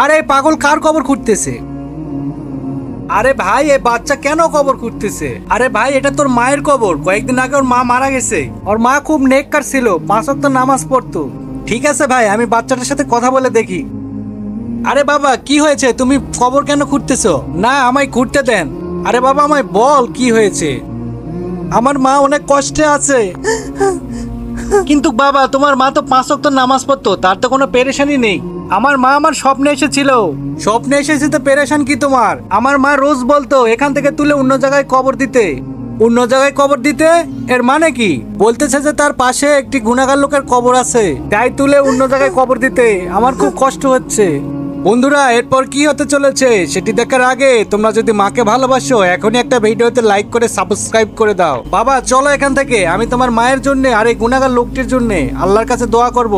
আরে পাগল কার কবর খুঁড়তেছে? আরে ভাই এই বাচ্চা কেন কবর খুঁড়তেছে? আরে ভাই এটা তোর মায়ের কবর, কয়েকদিন আগে ওর মা মারা গেছে। ওর মা খুব নেককার ছিল, 5 ওয়াক্ত নামাজ পড়তো। ঠিক আছে ভাই, আমি বাচ্চাটার সাথে কথা বলে দেখি। আরে বাবা কি হয়েছে, তুমি কবর কেন খুঁড়তেছো? না আমায় খুঁড়তে দেন। আরে বাবা আমায় বল কি হয়েছে। আমার মা অনেক কষ্টে আছে। কিন্তু বাবা তোমার মা তো 5 ওয়াক্ত নামাজ পড়তো, তার তো কোনো পেরেশানি নেই। আমার মা আমার স্বপ্নে এসেছিল। স্বপ্নে এসেছে তো পেরেশান কি তোমার? আমার মা রোজ বলতো এখান থেকে তুলে অন্য জায়গায় কবর দিতে। অন্য জায়গায় কবর দিতে এর মানে কি? বলতেছে যে তার পাশে একটি গুনাহগার লোকের কবর আছে, তাই তুলে অন্য জায়গায় কবর দিতে। আমার খুব কষ্ট হচ্ছে। বন্ধুরা এরপর কি হতে চলেছে সেটি দেখার আগে তোমরা যদি মাকে ভালোবাসো এখনই একটা ভিডিওতে লাইক করে সাবস্ক্রাইব করে দাও। বাবা চলো এখান থেকে, আমি তোমার মায়ের জন্য আর এই গুনাহগার লোকটির জন্য আল্লাহর কাছে দোয়া করব।